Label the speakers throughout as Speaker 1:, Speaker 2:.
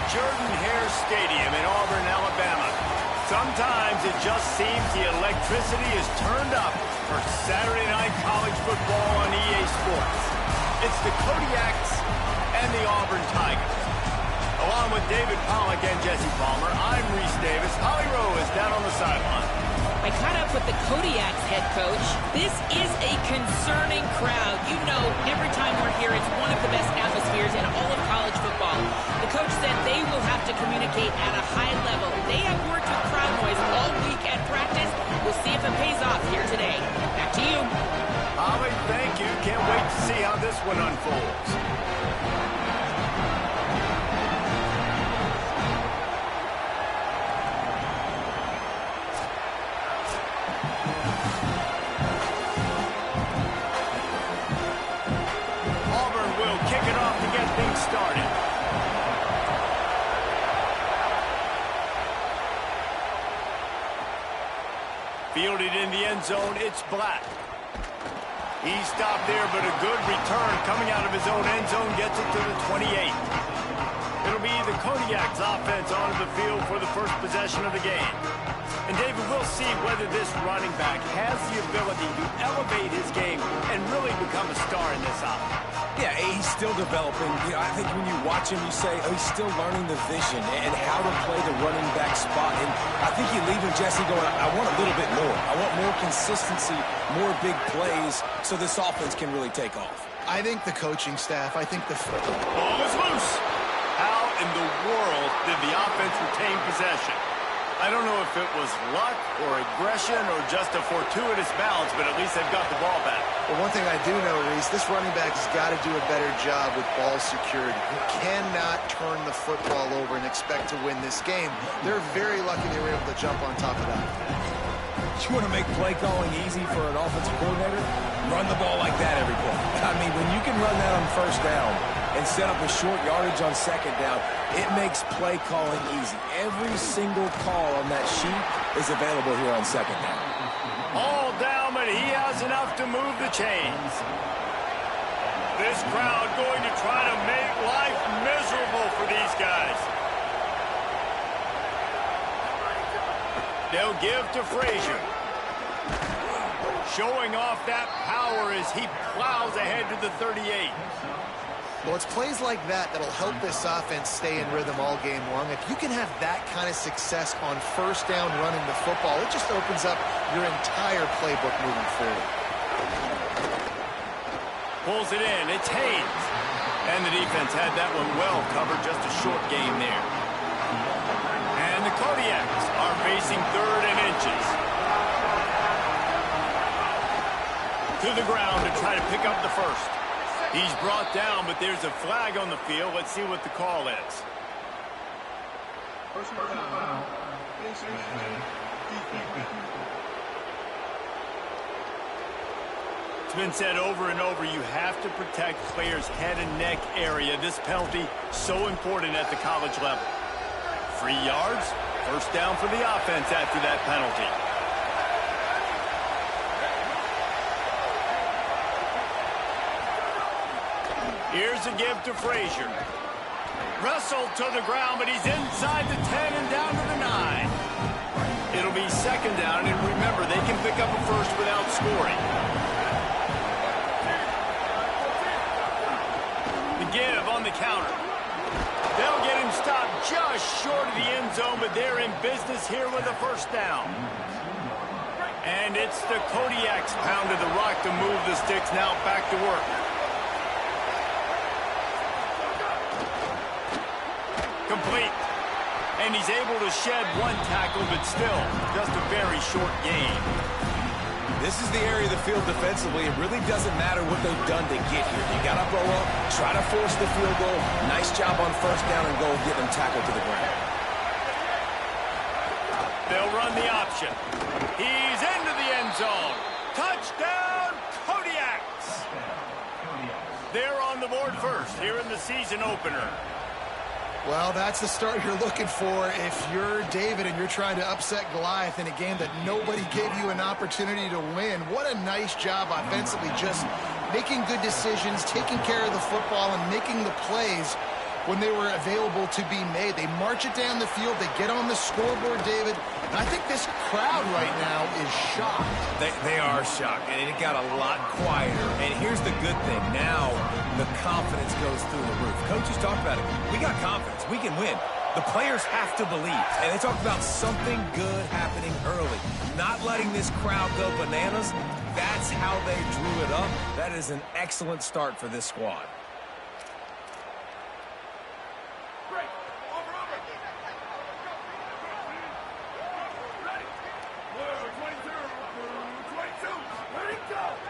Speaker 1: Jordan-Hare Stadium in Auburn, Alabama. Sometimes it just seems the electricity is turned up for Saturday night college football on EA Sports. It's the Kodiaks and the Auburn Tigers. Along with David Pollack and Jesse Palmer, I'm Reese Davis. Holly Rowe is down on the sideline.
Speaker 2: I caught up with the Kodiaks head coach. This is a concerning crowd. You know, every time we're here, it's one of the best atmospheres in all of college football. The coach said they will have to communicate at a high level. They have worked with crowd noise all week at practice. We'll see if it pays off here today. Back to you.
Speaker 1: Holly, thank you. Can't wait to see how this one unfolds. Started. Fielded in the end zone, it's Black. He stopped there, but a good return coming out of his own end zone gets it to the 28. It'll be the Kodiaks offense onto the field for the first possession of the game. And David, we'll see whether this running back has the ability to elevate his game and really become a star in this offense.
Speaker 3: Yeah, he's still developing. You know, I think when you watch him, you say, oh, he's still learning the vision and how to play the running back spot. And I think you leave him, Jesse, going, I want a little bit more. I want more consistency, more big plays, so this offense can really take off.
Speaker 4: I think the coaching staff, I think the...
Speaker 1: Ball is loose. How in the world did the offense retain possession? I don't know if it was luck or aggression or just a fortuitous bounce, but at least they've got the ball back.
Speaker 4: Well, one thing I do know, Reese, this running back has got to do a better job with ball security. He cannot turn the football over and expect to win this game. They're very lucky they were able to jump on top of that.
Speaker 3: You want to make play calling easy for an offensive coordinator? Run the ball like that every play. I mean, when you can run that on first down and set up a short yardage on second down, it makes play calling easy. Every single call on that sheet is available here on second down.
Speaker 1: All down, but he has enough to move the chains. This crowd going to try to make life miserable for these guys. They'll give to Frazier. Showing off that power as he plows ahead to the 38.
Speaker 4: Well, it's plays like that that'll help this offense stay in rhythm all game long. If you can have that kind of success on first down running the football, it just opens up your entire playbook moving forward.
Speaker 1: Pulls it in. It's Haynes. And the defense had that one well covered. Just a short game there. And the Kodiaks are facing third and inches. To the ground to try to pick up the first. He's brought down, but there's a flag on the field. Let's see what the call is. It's been said over and over, you have to protect players' head and neck area. This penalty, so important at the college level. 3 yards, first down for the offense after that penalty. Here's a give to Frazier. Wrestled to the ground, but he's inside the 10 and down to the 9. It'll be second down, and remember, they can pick up a first without scoring. The give on the counter. They'll get him stopped just short of the end zone, but they're in business here with a first down. And it's the Kodiaks pounded the rock to move the sticks. Now back to work. Complete. And he's able to shed one tackle, but still just a very short game.
Speaker 3: This is the area of the field defensively. It really doesn't matter what they've done to get here. You got to blow up, try to force the field goal. Nice job on first down and goal, get them tackled to the ground.
Speaker 1: They'll run the option. He's into the end zone. Touchdown, Kodiaks. They're on the board first here in the season opener.
Speaker 4: Well, that's the start you're looking for if you're David and you're trying to upset Goliath in a game that nobody gave you an opportunity to win. What a nice job offensively, just making good decisions, taking care of the football, and making the plays when they were available to be made. They march it down the field. They get on the scoreboard, David. And I think this crowd right now is shocked.
Speaker 3: They are shocked, and it got a lot quieter. And here's the good thing. Now the confidence goes through the roof. Coaches talked about it. We got confidence. We can win. The players have to believe. And they talked about something good happening early. Not letting this crowd go bananas. That's how they drew it up. That is an excellent start for this squad.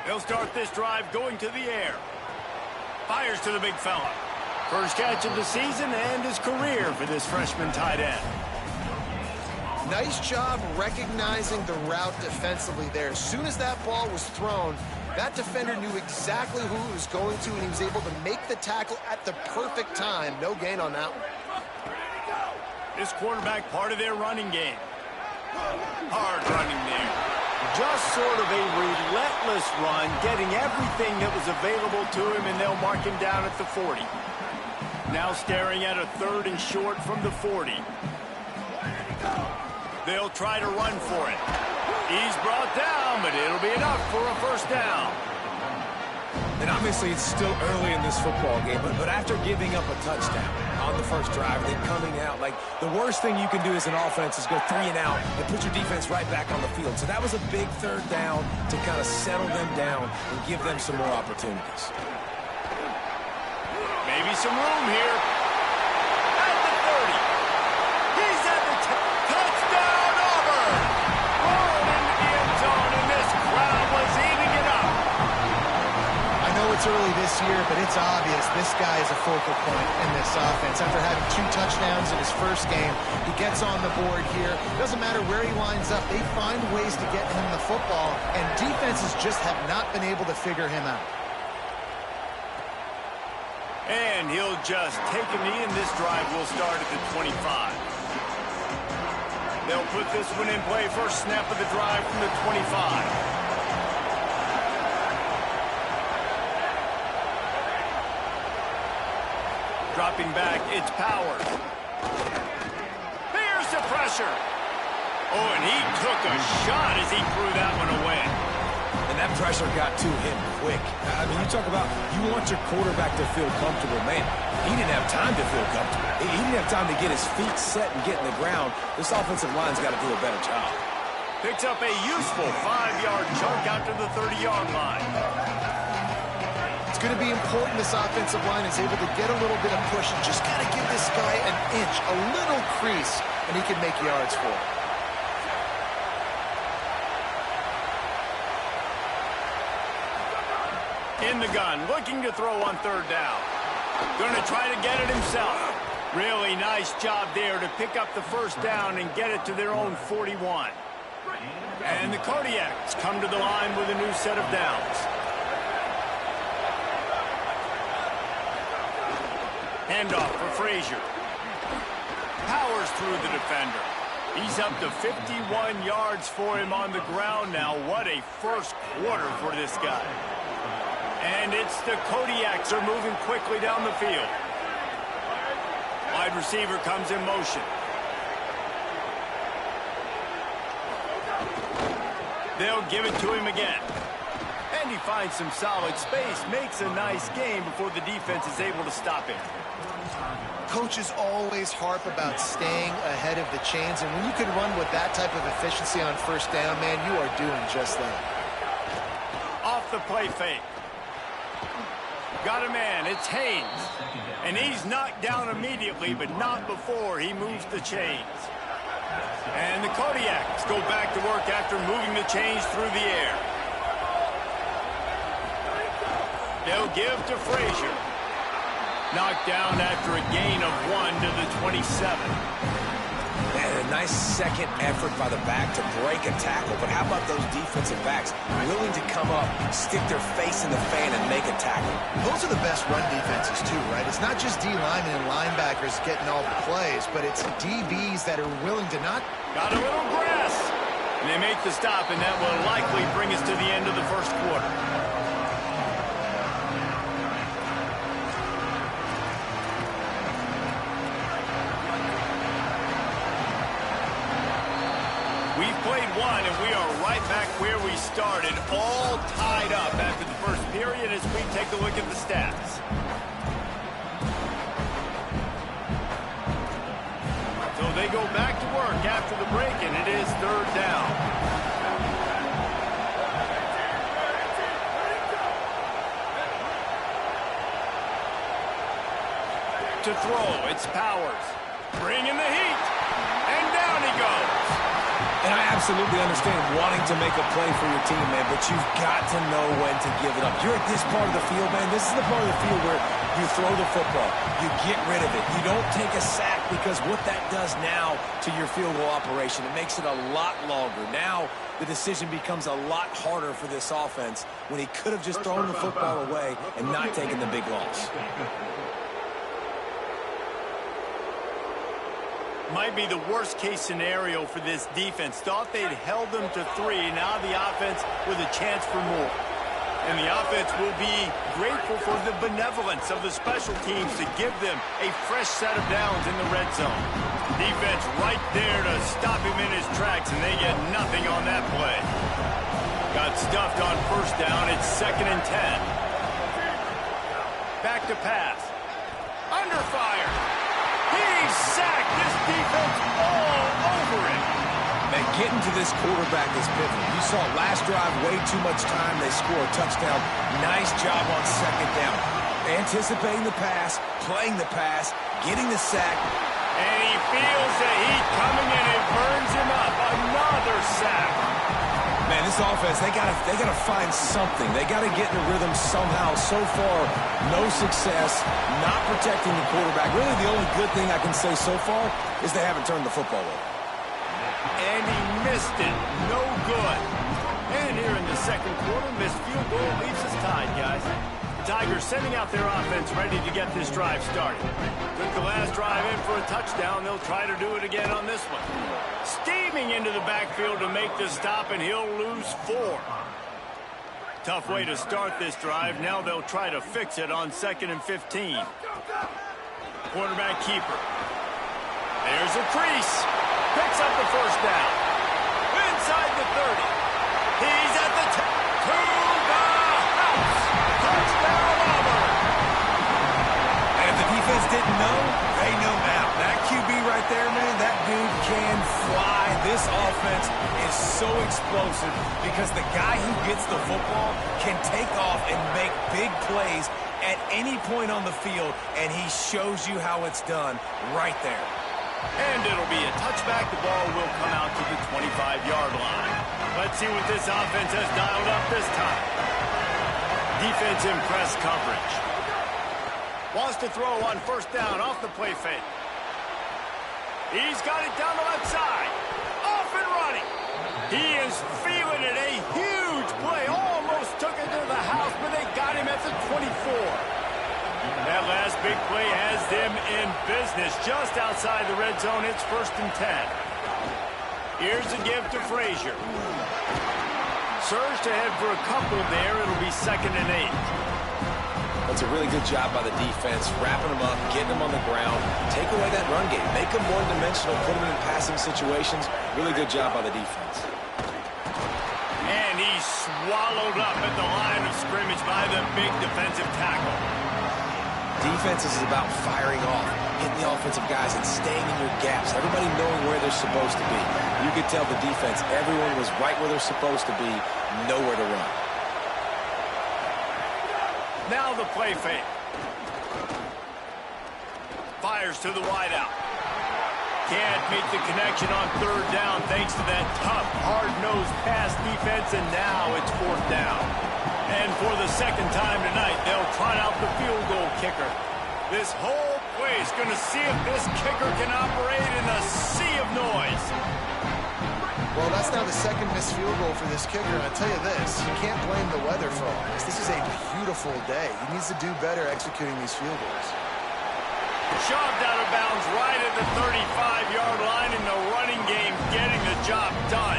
Speaker 1: He'll start this drive going to the air. Fires to the big fella. First catch of the season and his career for this freshman tight end.
Speaker 4: Nice job recognizing the route defensively there. As soon as that ball was thrown, that defender knew exactly who he was going to, and he was able to make the tackle at the perfect time. No gain on that one.
Speaker 1: This quarterback part of their running game. Hard running there. Just sort of a relentless run, getting everything that was available to him, and they'll mark him down at the 40. Now staring at a 3rd and short from the 40. They'll try to run for it. He's brought down, but it'll be enough for a first down.
Speaker 3: And obviously it's still early in this football game, but after giving up a touchdown on the first drive, then coming out, like the worst thing you can do as an offense is go 3 and out and put your defense right back on the field. So that was a big 3rd down to kind of settle them down and give them some more opportunities.
Speaker 1: Maybe some room here. At the 30. He's at the touchdown, Auburn! Rolling into the end zone, and this crowd was eating it up.
Speaker 4: I know it's early this year, but it's obvious this guy is a focal point in this offense. After having 2 touchdowns in his first game, he gets on the board here. Doesn't matter where he lines up, they find ways to get him the football, and defenses just have not been able to figure him out.
Speaker 1: And he'll just take a knee, and this drive will start at the 25. They'll put this one in play. First snap of the drive from the 25. Dropping back, it's Powers. Here's the pressure. Oh, and he took a shot as he threw that one away.
Speaker 3: And that pressure got to him quick. I mean, you talk about you want your quarterback to feel comfortable. Man, he didn't have time to feel comfortable. He didn't have time to get his feet set and get in the ground. This offensive line's got to do a better job.
Speaker 1: Picks up a useful 5-yard chunk out to the 30-yard line.
Speaker 4: It's going to be important this offensive line is able to get a little bit of push and just got to give this guy an inch, a little crease, and he can make yards for it.
Speaker 1: In the gun, looking to throw on 3rd down. Going to try to get it himself. Really nice job there to pick up the first down and get it to their own 41. And the Kodiaks come to the line with a new set of downs. Handoff for Frazier. Powers through the defender. He's up to 51 yards for him on the ground now. What a first quarter for this guy. And it's the Kodiaks are moving quickly down the field. Wide receiver comes in motion. They'll give it to him again. And he finds some solid space, makes a nice game before the defense is able to stop him.
Speaker 4: Coaches always harp about staying ahead of the chains, and when you can run with that type of efficiency on first down, man, you are doing just that.
Speaker 1: Off the play fake. Got a man, it's Haynes. And he's knocked down immediately, but not before he moves the chains. And the Kodiaks go back to work after moving the chains through the air. They'll give to Frazier. Knocked down after a gain of 1 to the 27.
Speaker 3: And a nice second effort by the back to break a tackle. But how about those defensive backs willing to come up, stick their face in the fan, and make a tackle?
Speaker 4: Those are the best run defenses, too, right? It's not just D linemen and linebackers getting all the plays, but it's DBs that are willing to not...
Speaker 1: Got a little grass. And they make the stop, and that will likely bring us to the end of the first quarter. We've played one, and we are right back where we started, all tied up after the first period as we take a look at the stats. So they go back to work after the break, and it is third down. To throw, it's Powers. Bringing the heat. And down he goes.
Speaker 3: And I absolutely understand wanting to make a play for your team, man, but you've got to know when to give it up. You're at this part of the field, man. This is the part of the field where you throw the football. You get rid of it. You don't take a sack, because what that does now to your field goal operation, it makes it a lot longer. Now the decision becomes a lot harder for this offense when he could have just thrown the football away and not taken the big loss.
Speaker 1: Might be the worst-case scenario for this defense. Thought they'd held them to 3. Now the offense with a chance for more. And the offense will be grateful for the benevolence of the special teams to give them a fresh set of downs in the red zone. Defense right there to stop him in his tracks, and they get nothing on that play. Got stuffed on first down. It's 2nd and 10. Back to pass. Under fire. He's sacked. This defense all over him.
Speaker 3: Man, getting to this quarterback is pivotal. You saw last drive, way too much time. They score a touchdown. Nice job on second down. Anticipating the pass, playing the pass, getting the sack.
Speaker 1: And he feels the heat coming, and it burns him up. Another sack.
Speaker 3: Man, this offense, they gotta find something. They gotta get in a rhythm somehow. So far, no success, not protecting the quarterback. Really, the only good thing I can say so far is they haven't turned the football over.
Speaker 1: And he missed it. No good. And here in the second quarter, missed field goal leaves us tied, guys. The Tigers sending out their offense ready to get this drive started. Took the last drive in for a touchdown. They'll try to do it again on this one. Steaming into the backfield to make the stop, and he'll lose 4. Tough way to start this drive. Now they'll try to fix it on 2nd and 15. Quarterback keeper. There's a crease. Picks up the first down. Inside the 30. He's at the 10. To the house. Touchdown, Auburn.
Speaker 3: And if the defense didn't know, they know now. That QB right there, man, that dude can fly. This offense is so explosive because the guy who gets the football can take off and make big plays at any point on the field, and he shows you how it's done right there.
Speaker 1: And it'll be a touchback. The ball will come out to the 25-yard line. Let's see what this offense has dialed up this time. Defense in press coverage. Wants to throw on first down off the play fake. He's got it down the left side. Off and running. He is feeling it. A huge play. Almost took it to the house, but they got him at the 24. That last big play has them in business just outside the red zone. It's 1st and 10. Here's a give to Frazier. Surged ahead for a couple there. It'll be 2nd and 8.
Speaker 3: That's a really good job by the defense, wrapping them up, getting them on the ground, take away that run game, make them one-dimensional, put them in passing situations. Really good job by the defense.
Speaker 1: And he's swallowed up at the line of scrimmage by the big defensive tackle.
Speaker 3: Defense is about firing off, hitting the offensive guys and staying in your gaps, everybody knowing where they're supposed to be. You could tell the defense, everyone was right where they're supposed to be, nowhere to run.
Speaker 1: Now the play fake. Fires to the wideout. Can't make the connection on third down thanks to that tough, hard-nosed pass defense, and now it's 4th down. And for the second time tonight, they'll try out the field goal kicker. This whole play is going to see if this kicker can operate in a sea of noise.
Speaker 4: Well, that's now the second missed field goal for this kicker, and I tell you this, you can't blame the weather for all this. This is a beautiful day. He needs to do better executing these field goals.
Speaker 1: Shoved out of bounds right at the 35-yard line in the running game, getting the job done.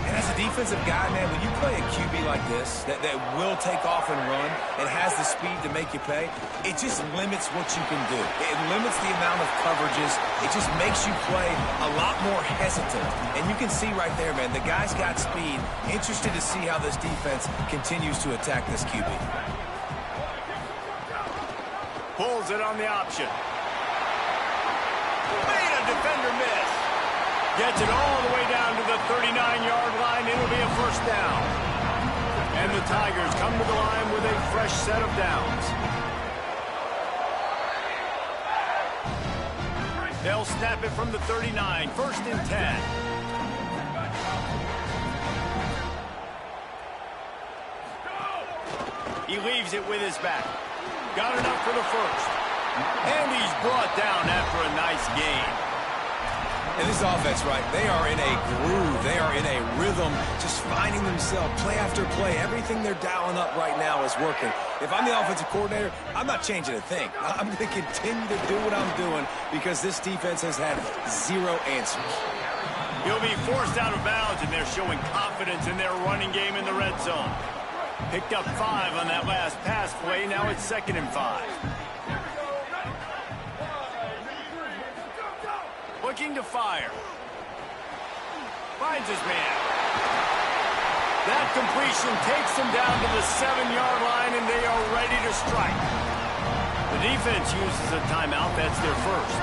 Speaker 3: And as a defensive guy, man, when you play a QB like this that will take off and run and has the speed to make you pay, it just limits what you can do. It limits the amount of coverages. It just makes you play a lot more hesitant. And you can see right there, man, the guy's got speed. Interested to see how this defense continues to attack this QB.
Speaker 1: Pulls it on the option. Made a defender miss. Gets it all the way down to the 39-yard line. It'll be a first down. And the Tigers come to the line with a fresh set of downs. They'll snap it from the 39. First and 10. He leaves it with his back. Got enough for the first. And he's brought down after a nice gain.
Speaker 3: And this offense, right, they are in a groove. They are in a rhythm, just finding themselves play after play. Everything they're dialing up right now is working. If I'm the offensive coordinator, I'm not changing a thing. I'm going to continue to do what I'm doing because this defense has had zero answers.
Speaker 1: He'll be forced out of bounds, and they're showing confidence in their running game in the red zone. Picked up 5 on that last pass play. Now it's 2nd and 5. Looking to fire. Finds his man. That completion takes them down to the 7-yard line, and they are ready to strike. The defense uses a timeout. That's their first.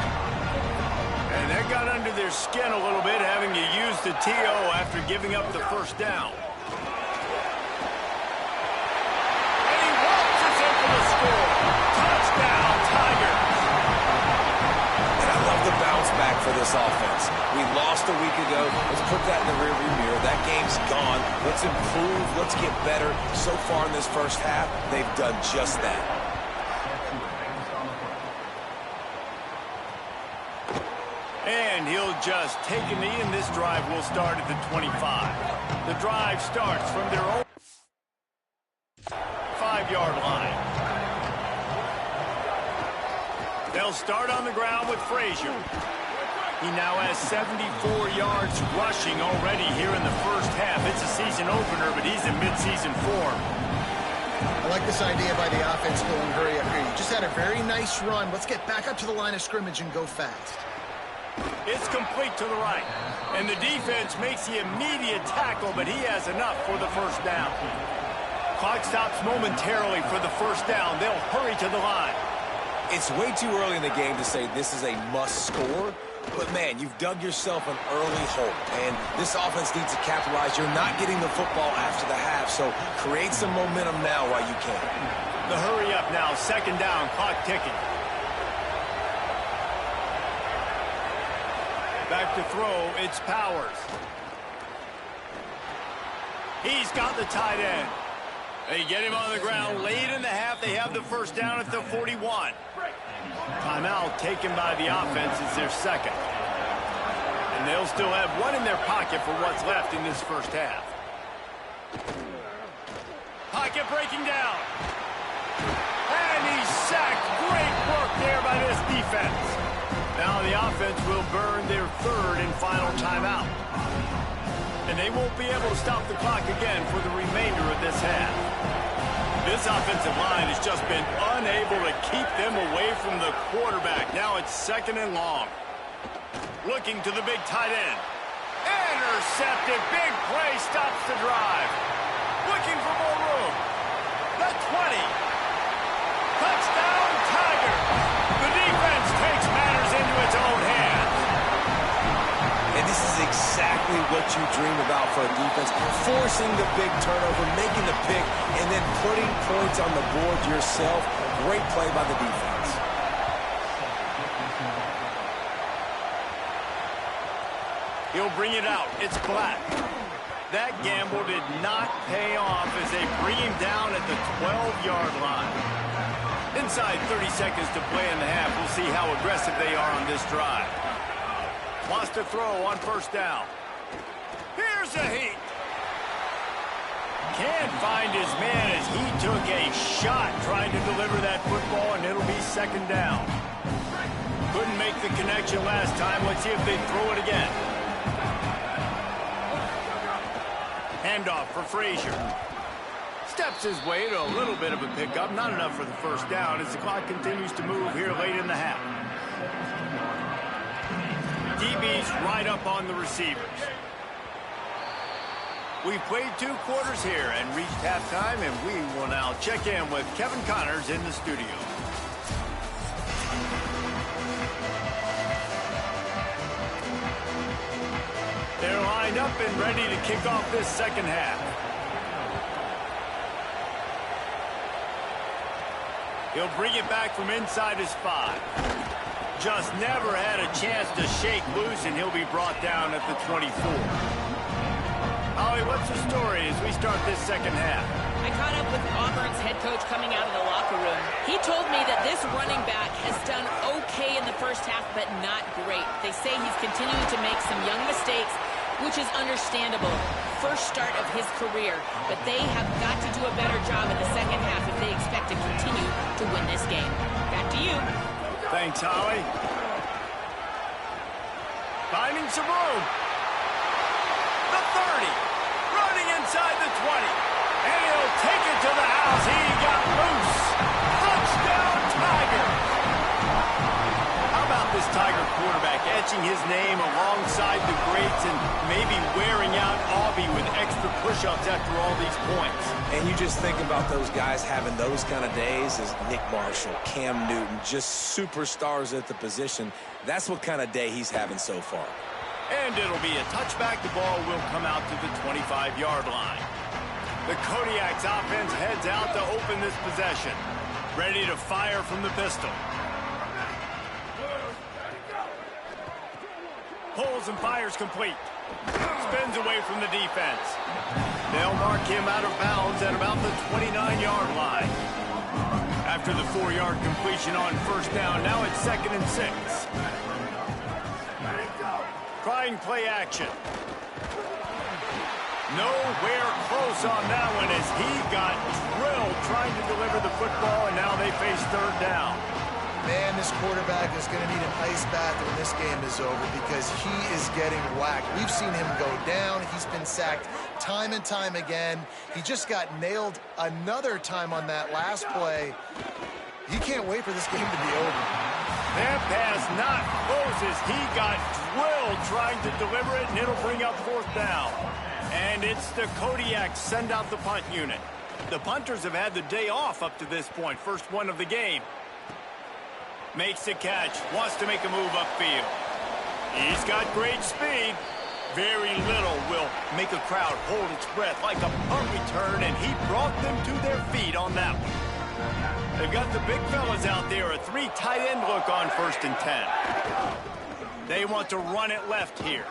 Speaker 1: And that got under their skin a little bit, having to use the TO after giving up the first down. And he walks us in for the score. Touchdown, Tigers.
Speaker 3: The bounce back for this offense. We lost a week ago. Let's put that in the rearview mirror. That game's gone. Let's improve. Let's get better. So far in this first half, they've done just that.
Speaker 1: And he'll just take a knee, and this drive will start at the 25. The drive starts from their own 5-yard line. They'll start on the ground with Frazier. He now has 74 yards rushing already here in the first half. It's a season opener, but he's in midseason form.
Speaker 4: I like this idea by the offense going hurry up here. You just had a very nice run. Let's get back up to the line of scrimmage and go fast.
Speaker 1: It's complete to the right. And the defense makes the immediate tackle, but he has enough for the first down. Clock stops momentarily for the first down. They'll hurry to the line.
Speaker 3: It's way too early in the game to say this is a must score, but man, you've dug yourself an early hole, and this offense needs to capitalize. You're not getting the football after the half, so create some momentum now while you can.
Speaker 1: The hurry up now, 2nd down, clock ticking. Back to throw, it's Powers. He's got the tight end. They get him on the ground late in the half. They have the first down at the 41. Timeout taken by the offense. It's their second. And they'll still have one in their pocket for what's left in this first half. Pocket breaking down. And he's sacked. Great work there by this defense. Now the offense will burn their 3rd and final timeout. And they won't be able to stop the clock again for the remainder of this half. This offensive line has just been unable to keep them away from the quarterback. Now it's 2nd and long. Looking to the big tight end. Intercepted. Big play stops the drive. Looking for more room. The 20. Touchdown, Tigers. The defense takes matters into its own hands.
Speaker 3: And this is exactly what you dream about for a defense. Forcing the big turnover, making the pick, and then putting points on the board yourself. Great play by the defense.
Speaker 1: He'll bring it out. It's Black. That gamble did not pay off as they bring him down at the 12-yard line. Inside 30 seconds to play in the half. We'll see how aggressive they are on this drive. Wants to throw on first down. Here's a heat. Can't find his man as he took a shot trying to deliver that football, and it'll be 2nd down. Couldn't make the connection last time. Let's see if they throw it again. Handoff for Frazier. Steps his way to a little bit of a pickup. Not enough for the first down as the clock continues to move here late in the half. DB's right up on the receivers. We've played 2 quarters here and reached halftime, and we will now check in with Kevin Connors in the studio. They're lined up and ready to kick off this second half. He'll bring it back from inside his 5. Just never had a chance to shake loose, and he'll be brought down at the 24. Holly, what's the story as we start this second half?
Speaker 2: I caught up with Auburn's head coach coming out of the locker room. He told me that this running back has done okay in the first half, but not great. They say he's continuing to make some young mistakes, which is understandable. First start of his career, but they have got to do a better job in the second half if they expect to continue to win this game. Back to you.
Speaker 1: Thanks, Holly. Finding some room. The 30. Running inside the 20. And he'll take it to the house. He got loose. Touchdown, Tigers. How about this Tiger quarterback etching his name alongside the greats and maybe wearing out Aubie with extra push-ups after all these points?
Speaker 3: And you just think about those guys having those kind of days as Nick Marshall, Cam Newton, just superstars at the position. That's what kind of day he's having so far.
Speaker 1: And it'll be a touchback. The ball will come out to the 25-yard line. The Kodiak's offense heads out to open this possession. Ready to fire from the pistol. Pulls and fires complete. Spins away from the defense. They'll mark him out of bounds at about the 29-yard line. After the 4-yard completion on first down, now it's 2nd and 6. Trying play action. Nowhere close on that one as he got drilled trying to deliver the football, and now they face 3rd down.
Speaker 4: Man, this quarterback is going to need an ice bath when this game is over because he is getting whacked. We've seen him go down. He's been sacked time and time again. He just got nailed another time on that last play. He can't wait for this game to be over.
Speaker 1: That pass not close as he got drilled trying to deliver it, and it'll bring up 4th down. And it's the Kodiaks send out the punt unit. The punters have had the day off up to this point, first one of the game. Makes the catch, wants to make a move upfield. He's got great speed. Very little will make a crowd hold its breath like a punt return, and he brought them to their feet on that one. They've got the big fellas out there, a 3 tight end look on 1st and 10. They want to run it left here.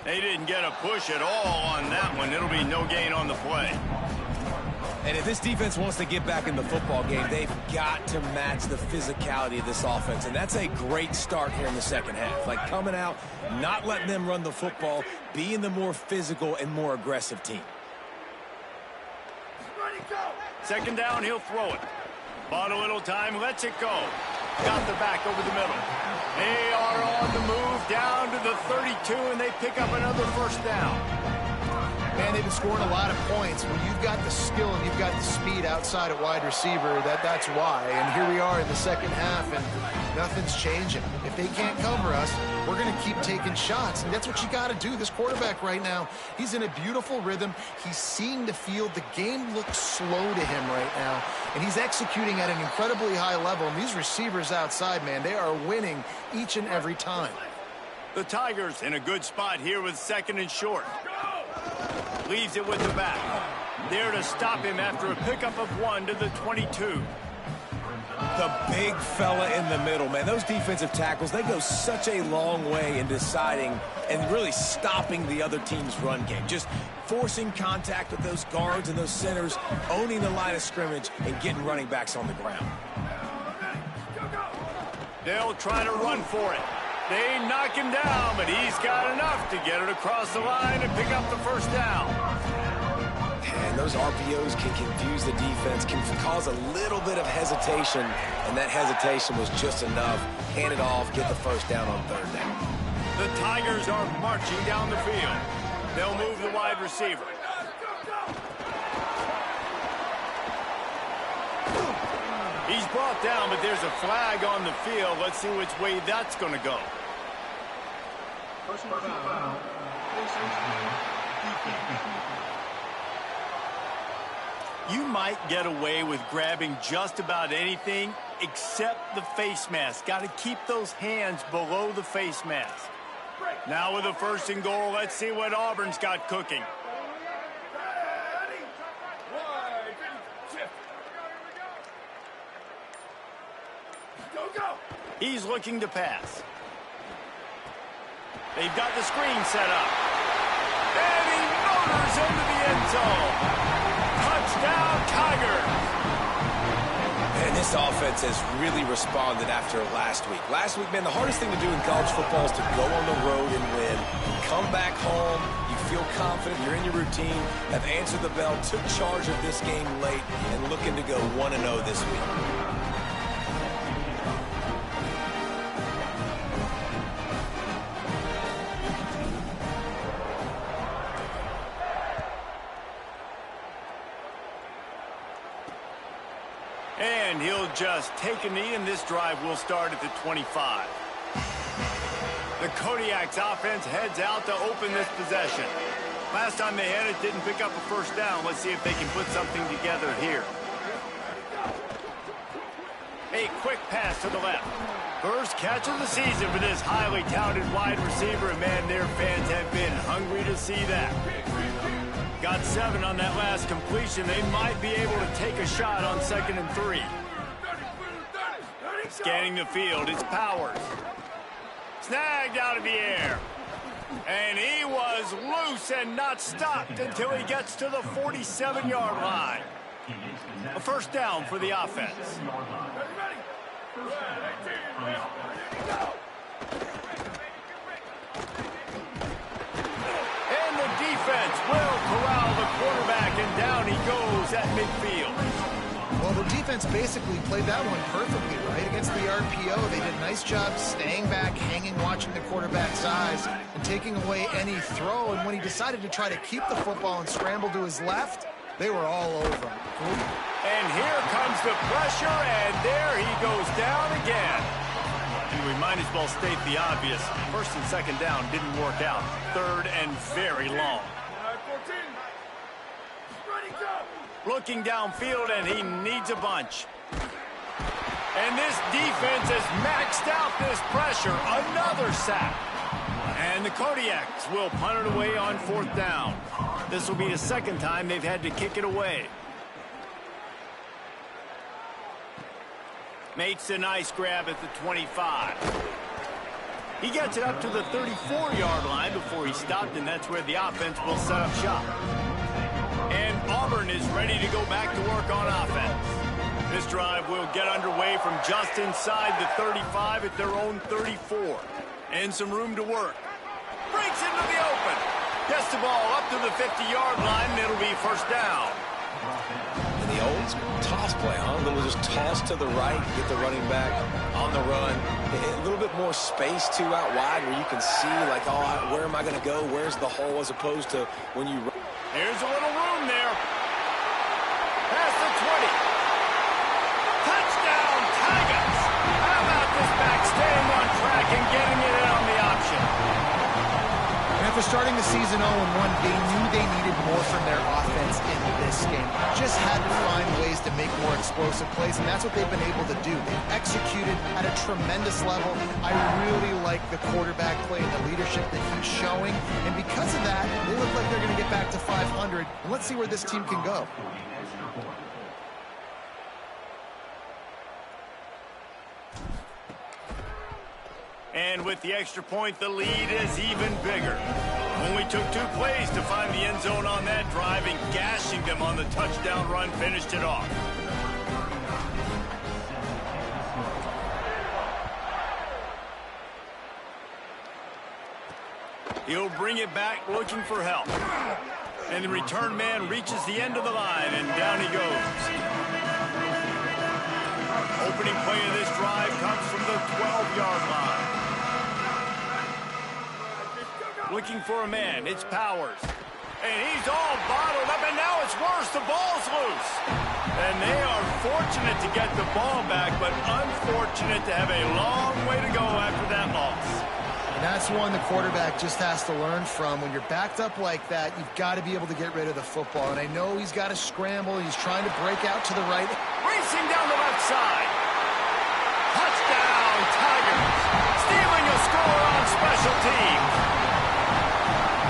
Speaker 1: They didn't get a push at all on that one. It'll be no gain on the play.
Speaker 3: And if this defense wants to get back in the football game, they've got to match the physicality of this offense. And that's a great start here in the second half. Like coming out, not letting them run the football, being the more physical and more aggressive team.
Speaker 1: 2nd down, he'll throw it. Bought a little time, lets it go. Got the back over the middle. They are on the move down to the 32, and they pick up another 1st down.
Speaker 4: Man, they've been scoring a lot of points. When you've got the skill and you've got the speed outside at wide receiver, that's why. And here we are in the second half, and nothing's changing. If they can't cover us, we're going to keep taking shots. And that's what you got to do. This quarterback right now, he's in a beautiful rhythm. He's seeing the field. The game looks slow to him right now. And he's executing at an incredibly high level. And these receivers outside, man, they are winning each and every time.
Speaker 1: The Tigers in a good spot here with 2nd and short. Leaves it with the back. There to stop him after a pickup of 1 to the 22.
Speaker 3: The big fella in the middle, man. Those defensive tackles, they go such a long way in deciding and really stopping the other team's run game. Just forcing contact with those guards and those centers, owning the line of scrimmage, and getting running backs on the ground.
Speaker 1: They'll try to run for it. They knock him down, but he's got enough to get it across the line and pick up the 1st down.
Speaker 3: And those RPOs can confuse the defense, can cause a little bit of hesitation, and that hesitation was just enough. Hand it off, get the 1st down on 3rd down.
Speaker 1: The Tigers are marching down the field. They'll move the wide receiver. He's brought down, but there's a flag on the field. Let's see which way that's going to go.
Speaker 5: Personal foul.
Speaker 1: You might get away with grabbing just about anything except the face mask. Got to keep those hands below the face mask. Now with a 1st and goal, let's see what Auburn's got cooking. He's looking to pass. They've got the screen set up. And he motors into the end zone. Touchdown, Tigers.
Speaker 3: And this offense has really responded after last week. Last week, man, the hardest thing to do in college football is to go on the road and win. Come back home, you feel confident, you're in your routine, have answered the bell, took charge of this game late, and looking to go 1-0 this week.
Speaker 1: And he'll just take a knee, and this drive will start at the 25. The Kodiak's offense heads out to open this possession. Last time they had it, didn't pick up a 1st down. Let's see if they can put something together here. A quick pass to the left. First catch of the season for this highly touted wide receiver, and man, their fans have been hungry to see that. Got 7 on that last completion. They might be able to take a shot on 2nd and 3. Scanning the field, it's Powers. Snagged out of the air. And he was loose and not stopped until he gets to the 47-yard line. A 1st down for the offense. And the defense will corral the quarterback, and down he goes at midfield.
Speaker 4: Well, the defense basically played that one perfectly, right? Against the RPO, they did a nice job staying back, hanging, watching the quarterback's eyes, and taking away any throw. And when he decided to try to keep the football and scramble to his left, they were all over him.
Speaker 1: And here comes the pressure, and there he goes down again. And we might as well state the obvious. 1st and 2nd down didn't work out. 3rd and very long. Looking downfield, and he needs a bunch. And this defense has maxed out this pressure. Another sack. And the Kodiaks will punt it away on 4th down. This will be the 2nd time they've had to kick it away. Makes a nice grab at the 25. He gets it up to the 34-yard line before he stopped, and that's where the offense will set up shop. And Auburn is ready to go back to work on offense. This drive will get underway from just inside the 35 at their own 34. And some room to work. Breaks into the open. Gets the ball up to the 50-yard line, and it'll be 1st down.
Speaker 3: And the old toss play, huh? A little just toss to the right, get the running back on the run. A little bit more space, too, out wide where you can see, like, oh, where am I going to go? Where's the hole, as opposed to when you run.
Speaker 1: Here's a little room there. Past the 20. Touchdown, Tigers. How about this back staying on track and getting it in on the option?
Speaker 4: And after starting the season 0-1, they knew they needed more from their offense in this game. Just had to find ways to make more explosive plays, and that's what they've been able to do. They've executed at a tremendous level. I really like the quarterback play and the leadership that he's showing, and because of that, they look like they're going to get back to 500, and let's see where this team can go.
Speaker 1: And with the extra point, the lead is even bigger. Only took 2 plays to find the end zone on that drive, and gashing them on the touchdown run finished it off. He'll bring it back looking for help. And the return man reaches the end of the line, and down he goes. Opening play of this drive comes from the 12-yard line. Looking for a man, it's Powers. And he's all bottled up, and now it's worse. The ball's loose. And they are fortunate to get the ball back, but unfortunate to have a long way to go after that loss.
Speaker 4: And that's one the quarterback just has to learn from. When you're backed up like that, you've got to be able to get rid of the football. And I know he's got to scramble. He's trying to break out to the right.
Speaker 1: Racing down the left side. Touchdown, Tigers. Stealing a score on special teams.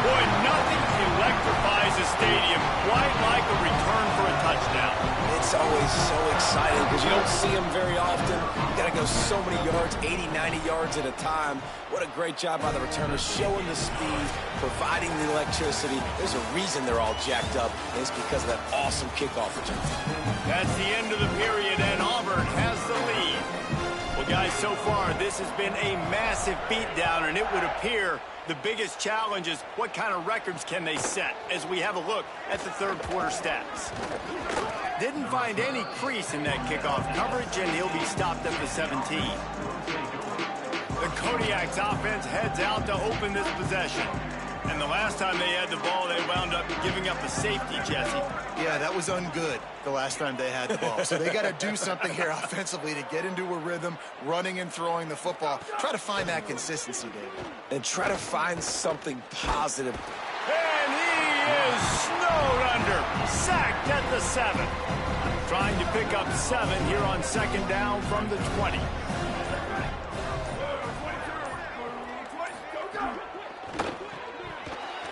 Speaker 1: Boy, nothing electrifies a stadium quite like a return for a touchdown.
Speaker 3: It's always so exciting because you don't see them very often. You got to go so many yards, 80, 90 yards at a time. What a great job by the returners, showing the speed, providing the electricity. There's a reason they're all jacked up, and it's because of that awesome kickoff return.
Speaker 1: That's the end of the period, and Auburn has the lead. Well, guys, so far, this has been a massive beatdown, and it would appear the biggest challenge is what kind of records can they set as we have a look at the third quarter stats. Didn't find any crease in that kickoff coverage, and he'll be stopped at the 17. The Kodiak's offense heads out to open this possession. And the last time they had the ball, they wound up giving up a safety, Jesse.
Speaker 4: Yeah, that was ungood the last time they had the ball. So they got to do something here offensively to get into a rhythm, running and throwing the football. Try to find that consistency, David.
Speaker 3: And try to find something positive.
Speaker 1: And he is snowed under, sacked at the 7. Trying to pick up 7 here on second down from the 20.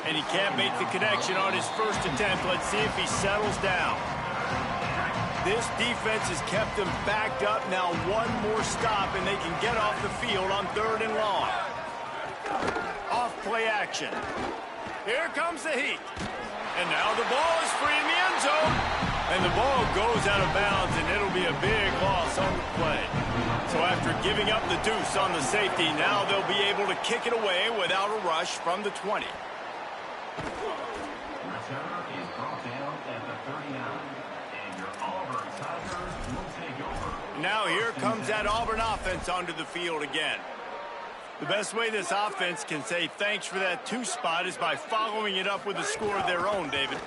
Speaker 1: And he can't make the connection on his first attempt. Let's see if he settles down. This defense has kept them backed up. Now one more stop, and they can get off the field on 3rd and long. Off play action. Here comes the heat. And now the ball is free in the end zone. And the ball goes out of bounds, and it'll be a big loss on the play. So after giving up the deuce on the safety, now they'll be able to kick it away without a rush from the 20. Now here comes that Auburn offense onto the field again. The best way this offense can say thanks for that 2 spot is by following it up with a score of their own, David.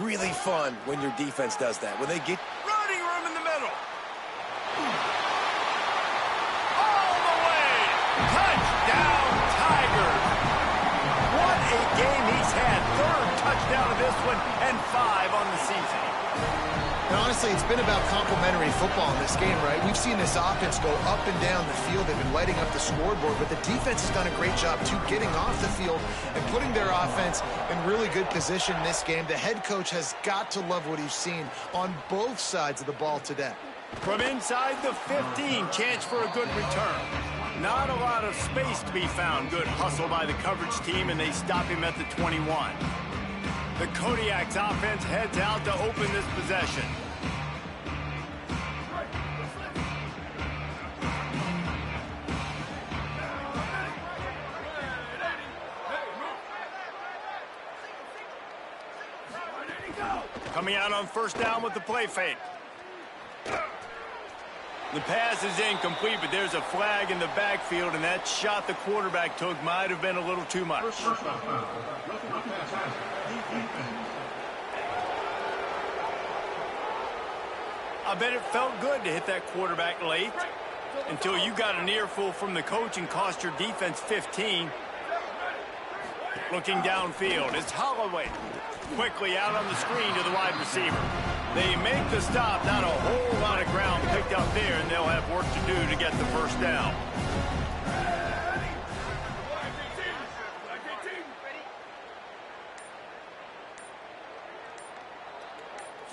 Speaker 3: Really fun when your defense does that. When they get
Speaker 1: running room in the middle. All the way. Touchdown, Tigers. What a game he's had. 3rd touchdown of this one and 5 on the season.
Speaker 4: And honestly, it's been about complementary football in this game, right? We've seen this offense go up and down the field. They've been lighting up the scoreboard, but the defense has done a great job, too, getting off the field and putting their offense in really good position in this game. The head coach has got to love what he's seen on both sides of the ball today.
Speaker 1: From inside the 15, chance for a good return. Not a lot of space to be found. Good hustle by the coverage team, and they stop him at the 21. The Kodiak's offense heads out to open this possession. Coming out on 1st down with the play fake. The pass is incomplete, but there's a flag in the backfield, and that shot the quarterback took might have been a little too much. I bet it felt good to hit that quarterback late until you got an earful from the coach and cost your defense 15. Looking downfield, it's Holloway. Quickly out on the screen to the wide receiver. They make the stop, not a whole lot of ground picked up there, and they'll have work to do to get the 1st down.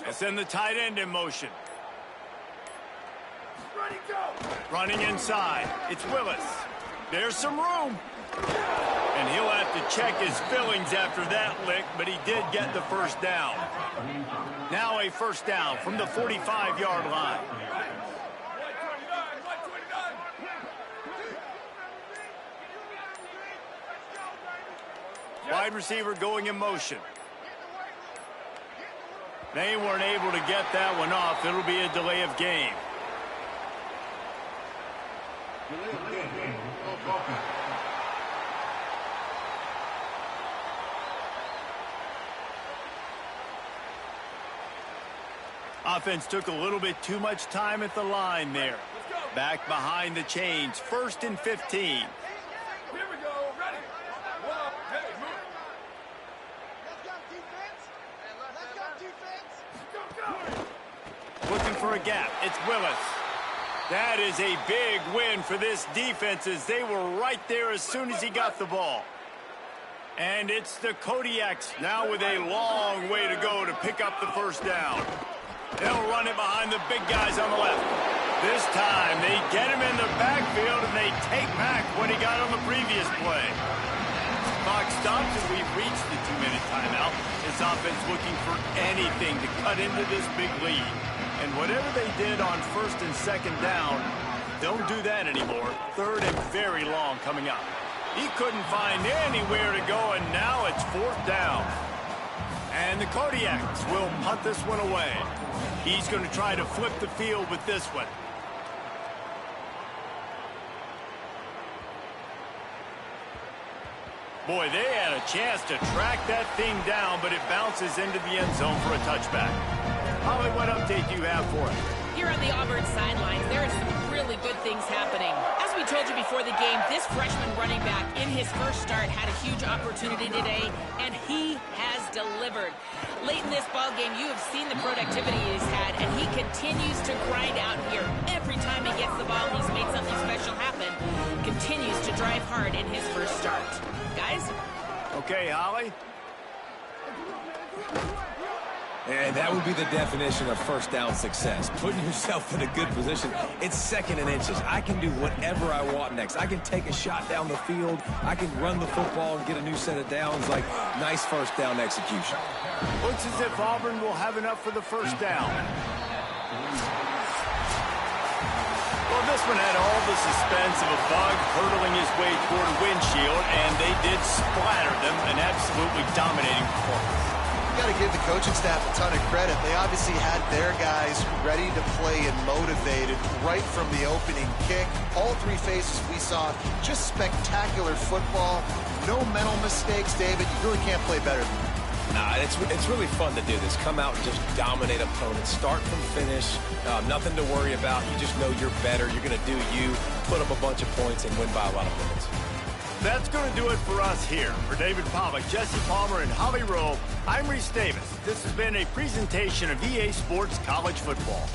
Speaker 1: They'll send the tight end in motion. Running inside, it's Willis. There's some room. And he'll have to check his fillings after that lick, but he did get the 1st down. Now a 1st down from the 45-yard line. Wide receiver going in motion. They weren't able to get that one off. It'll be a delay of game. Offense took a little bit too much time at the line there. Back behind the chains, 1st and 15.
Speaker 5: Here we go. Ready? One, hey, move.
Speaker 6: Let's go, defense. Let's go, defense.
Speaker 5: Go.
Speaker 1: Looking for a gap. It's Willis. That is a big win for this defense as they were right there as soon as he got the ball. And it's the Kodiaks now with a long way to go to pick up the first down. They'll run it behind the big guys on the left. This time they get him in the backfield and they take back what he got on the previous play. Clock stops and we've reached the 2-minute timeout. This offense looking for anything to cut into this big lead. And whatever they did on 1st and 2nd down, don't do that anymore. 3rd and very long coming up. He couldn't find anywhere to go, and now it's 4th down. And the Kodiaks will punt this one away. He's going to try to flip the field with this one. Boy, they had a chance to track that thing down, but it bounces into the end zone for a touchback. Holly, what update do you have for us?
Speaker 2: Here on the Auburn sidelines, there are some really good things happening. As we told you before the game, this freshman running back in his first start had a huge opportunity today, and he has delivered. Late in this ball game, you have seen the productivity he's had, and he continues to grind out here. Every time he gets the ball, he's made something special happen. Continues to drive hard in his first start. Guys?
Speaker 1: Okay, Holly.
Speaker 3: And that would be the definition of first down success. Putting yourself in a good position. It's 2nd and inches. I can do whatever I want next. I can take a shot down the field. I can run the football and get a new set of downs. Like, nice first down execution.
Speaker 1: Looks as if Auburn will have enough for the first down. Well, this one had all the suspense of a bug hurtling his way toward a windshield, and they did splatter them, an absolutely dominating performance.
Speaker 4: Got to give the coaching staff a ton of credit. They obviously had their guys ready to play and motivated right from the opening kick. All 3 phases we saw, just spectacular football. No mental mistakes, David. You really can't play better than that.
Speaker 3: Nah, it's really fun to do this. Come out and just dominate opponents. Start from finish. Nothing to worry about. You just know you're better. You're going to do you, put up a bunch of points, and win by a lot of points.
Speaker 1: That's going to do it for us here. For David Pollack, Jesse Palmer, and Holly Rowe, I'm Reese Davis. This has been a presentation of EA Sports College Football.